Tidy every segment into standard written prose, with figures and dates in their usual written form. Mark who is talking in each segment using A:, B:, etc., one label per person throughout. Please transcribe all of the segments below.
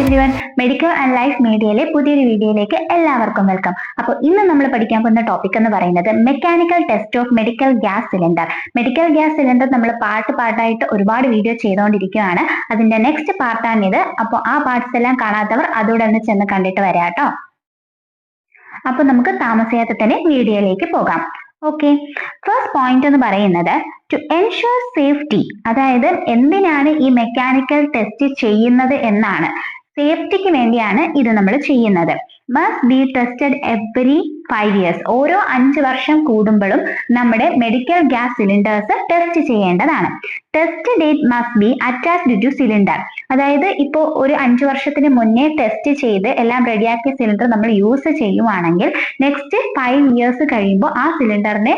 A: Everyone, medical and life മീഡിയയിലെ പുതിയൊരു വീഡിയോയിലേക്ക് എല്ലാവർക്കും വെൽക്കം. അപ്പോൾ ഇന്ന് നമ്മൾ പഠിക്കാൻ പോകുന്ന ടോപ്പിക് എന്ന് പറയുന്നത് mechanical test of medical gas cylinder. Medical gas cylinder നമ്മൾ പാർട്ടായിട്ട് ഒരുപാട് വീഡിയോ ചെയ്തുകൊണ്ടിരിക്കുകയാണ്. അതിന്റെ നെക്സ്റ്റ് പാർട്ടാണ് ഇത്. അപ്പോൾ ആ പാർട്സ് എല്ലാം കാണാത്തവർ അതോടെ ഒന്ന് ചെന്ന് കണ്ടിട്ട് വരാം കേട്ടോ. അപ്പൊ നമുക്ക് താമസിയാതെ തന്നെ വീഡിയോയിലേക്ക് പോകാം. ഓക്കെ, ഫസ്റ്റ് പോയിന്റ് എന്ന് പറയുന്നത് ടു എൻഷുർ സേഫ്റ്റി. അതായത് എന്തിനാണ് ഈ മെക്കാനിക്കൽ ടെസ്റ്റ് ചെയ്യുന്നത് എന്നാണ്. സേഫ്റ്റിക്ക് വേണ്ടിയാണ് ഇത് നമ്മൾ ചെയ്യുന്നത്. Must be tested every 5 years. ഓരോ 5 വർഷം കൂടുമ്പോഴും നമ്മുടെ മെഡിക്കൽ ഗ്യാസ് സിലിണ്ടേഴ്സ് ടെസ്റ്റ് ചെയ്യേണ്ടതാണ്. Test date must be attached to cylinder. അതായത് ഇപ്പോൾ ഒരു 5 വർഷത്തിന് മുന്നേ ടെസ്റ്റ് ചെയ്ത് എല്ലാം റെഡിയാക്കിയ സിലിണ്ടർ നമ്മൾ യൂസ് ചെയ്യുവാണെങ്കിൽ നെക്സ്റ്റ് 5 years കഴിയുമ്പോൾ ആ സിലിണ്ടറിനെ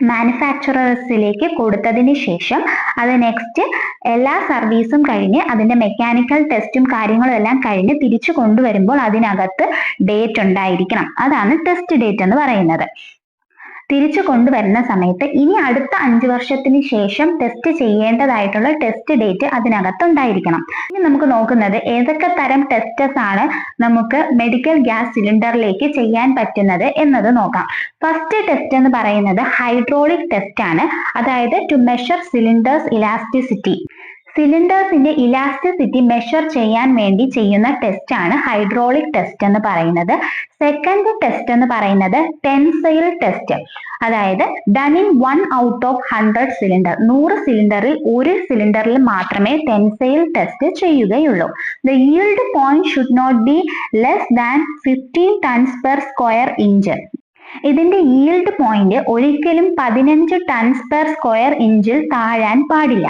A: മാനുഫാക്ചറേഴ്സിലേക്ക് കൊടുത്തതിന് ശേഷം അത് നെക്സ്റ്റ് എല്ലാ സർവീസും കഴിഞ്ഞ് അതിന്റെ മെക്കാനിക്കൽ ടെസ്റ്റും കാര്യങ്ങളും എല്ലാം കഴിഞ്ഞ് തിരിച്ചു കൊണ്ടുവരുമ്പോൾ അതിനകത്ത് ഡേറ്റ് ഉണ്ടായിരിക്കണം. അതാണ് ടെസ്റ്റ് ഡേറ്റ് എന്ന് പറയുന്നത്. തിരിച്ചു കൊണ്ടുവരുന്ന സമയത്ത് ഇനി അടുത്ത 5 വർഷത്തിന് ശേഷം ടെസ്റ്റ് ചെയ്യേണ്ടതായിട്ടുള്ള ടെസ്റ്റ് ഡേറ്റ് അതിനകത്ത് ഉണ്ടായിരിക്കണം. ഇനി നമുക്ക് നോക്കുന്നത് ഏതൊക്കെ തരം ടെസ്റ്റസ് ആണ് നമുക്ക് മെഡിക്കൽ ഗ്യാസ് സിലിണ്ടറിലേക്ക് ചെയ്യാൻ പറ്റുന്നത് എന്നത് നോക്കാം. ഫസ്റ്റ് ടെസ്റ്റ് എന്ന് പറയുന്നത് ഹൈഡ്രോളിക് ടെസ്റ്റ് ആണ്. അതായത് ടു മെഷർ സിലിണ്ടേഴ്സ് ഇലാസ്റ്റിസിറ്റി. സിലിണ്ടേഴ്സിന്റെ ഇലാസ്റ്റിസിറ്റി മെഷർ ചെയ്യാൻ വേണ്ടി ചെയ്യുന്ന ടെസ്റ്റ് ആണ് ഹൈഡ്രോളിക് ടെസ്റ്റ് എന്ന് പറയുന്നത്. സെക്കൻഡ് ടെസ്റ്റ് എന്ന് പറയുന്നത് ടെൻസൈൽ ടെസ്റ്റ്. അതായത് done in 1 out of 100 cylinder. 100 സിലിണ്ടറിൽ ഒരു സിലിണ്ടറിൽ മാത്രമേ ടെൻസൈൽ ടെസ്റ്റ് ചെയ്യുകയുള്ളൂ. The yield point should not be less than 15 tons per square inch. ഇതിന്റെ yield point ഒരിക്കലും 15 tons per square inchൽ താഴാൻ പാടില്ല.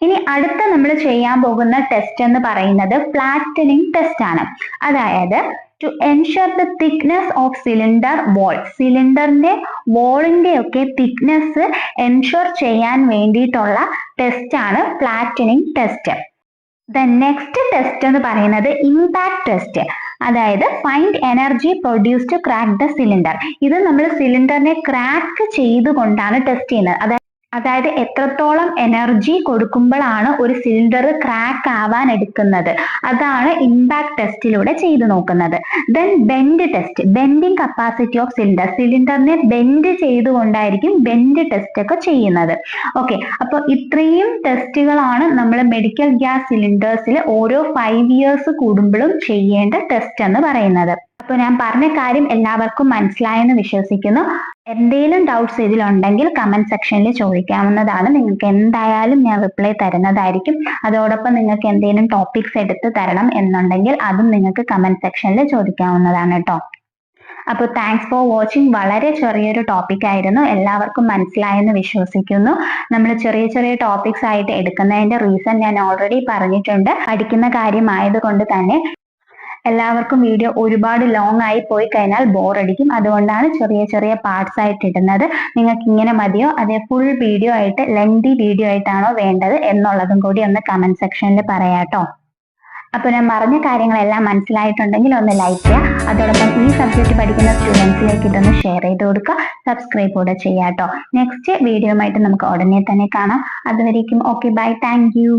A: ഇനി അടുത്ത നമ്മൾ ചെയ്യാൻ പോകുന്ന ടെസ്റ്റ് എന്ന് പറയുന്നത് ഫ്ലാറ്റനിങ് ടെസ്റ്റ് ആണ്. അതായത് to ensure the thickness of cylinder wall. സിലിണ്ടറിന്റെ വോളിന്റെ ഒക്കെ തിക്നെസ് എൻഷുർ ചെയ്യാൻ വേണ്ടിയിട്ടുള്ള ടെസ്റ്റ് ആണ് flattening test. The next test എന്ന് പറയുന്നത് ഇമ്പാക്ട് ടെസ്റ്റ്. അതായത് find energy produced crack the cylinder. ഇത് നമ്മൾ സിലിണ്ടറിനെ ക്രാക്ക് ചെയ്തുകൊണ്ടാണ് ടെസ്റ്റ് ചെയ്യുന്നത്. അതായത് എത്രത്തോളം എനർജി കൊടുക്കുമ്പോഴാണ് ഒരു സിലിണ്ടർ ക്രാക്ക് ആവാൻ എടുക്കുന്നത്, അതാണ് ഇമ്പാക്ട് ടെസ്റ്റിലൂടെ ചെയ്തു നോക്കുന്നത്. Then bend test. Bending capacity of cylinder. സിലിണ്ടറിനെ ബെൻഡ് ചെയ്തുകൊണ്ടായിരിക്കും ബെൻഡ് ടെസ്റ്റ് ഒക്കെ ചെയ്യുന്നത്. ഓക്കെ, അപ്പൊ ഇത്രയും ടെസ്റ്റുകളാണ് നമ്മൾ മെഡിക്കൽ ഗ്യാസ് സിലിണ്ടേഴ്സിൽ ഓരോ 5 years കൂടുമ്പോഴും ചെയ്യേണ്ട ടെസ്റ്റ് എന്ന് പറയുന്നത്. അപ്പൊ ഞാൻ പറഞ്ഞ കാര്യം എല്ലാവർക്കും മനസ്സിലായെന്ന് വിശ്വസിക്കുന്നു. എന്തെങ്കിലും ഡൗട്ട്സ് ഇതിലുണ്ടെങ്കിൽ കമന്റ് സെക്ഷനിൽ ചോദിക്കാവുന്നതാണ്. നിങ്ങൾക്ക് എന്തായാലും ഞാൻ റിപ്ലൈ തരുന്നതായിരിക്കും. അതോടൊപ്പം നിങ്ങൾക്ക് എന്തെങ്കിലും ടോപ്പിക്സ് എടുത്ത് തരണം എന്നുണ്ടെങ്കിൽ അതും നിങ്ങൾക്ക് കമന്റ് സെക്ഷനിൽ ചോദിക്കാവുന്നതാണ് കേട്ടോ. അപ്പോൾ താങ്ക്സ് ഫോർ വാച്ചിങ്. വളരെ ചെറിയൊരു ടോപ്പിക് ആയിരുന്നു. എല്ലാവർക്കും മനസ്സിലായെന്ന് വിശ്വസിക്കുന്നു. നമ്മൾ ചെറിയ ടോപ്പിക്സ് ആയിട്ട് എടുക്കുന്നതിന്റെ റീസൺ ഞാൻ ഓൾറെഡി പറഞ്ഞിട്ടുണ്ട്. പഠിക്കുന്ന കാര്യമായതുകൊണ്ട് തന്നെ എല്ലാവർക്കും വീഡിയോ ഒരുപാട് ലോങ് ആയി പോയി കഴിഞ്ഞാൽ ബോറടിക്കും. അതുകൊണ്ടാണ് ചെറിയ പാർട്സ് ആയിട്ട് ഇടുന്നത്. നിങ്ങൾക്ക് ഇങ്ങനെ മതിയോ അതേ ഫുൾ വീഡിയോ ആയിട്ട് ലെങ്തി വീഡിയോ ആയിട്ടാണോ വേണ്ടത് എന്നുള്ളതും കൂടി ഒന്ന് കമന്റ് സെക്ഷനിൽ പറയാട്ടോ. അപ്പൊ ഞാൻ പറഞ്ഞ കാര്യങ്ങളെല്ലാം മനസ്സിലായിട്ടുണ്ടെങ്കിൽ ഒന്ന് ലൈക്ക് ചെയ്യുക. അതോടൊപ്പം ഈ സബ്ജക്ട് പഠിക്കുന്ന സ്റ്റുഡൻസിലേക്ക് ഇതൊന്ന് ഷെയർ ചെയ്ത് കൊടുക്കുക. സബ്സ്ക്രൈബ് കൂടെ ചെയ്യാട്ടോ. നെക്സ്റ്റ് വീഡിയോയുമായിട്ട് നമുക്ക് ഉടനെ തന്നെ കാണാം. അതുവരേക്കും ഓക്കെ, ബൈ, താങ്ക് യു.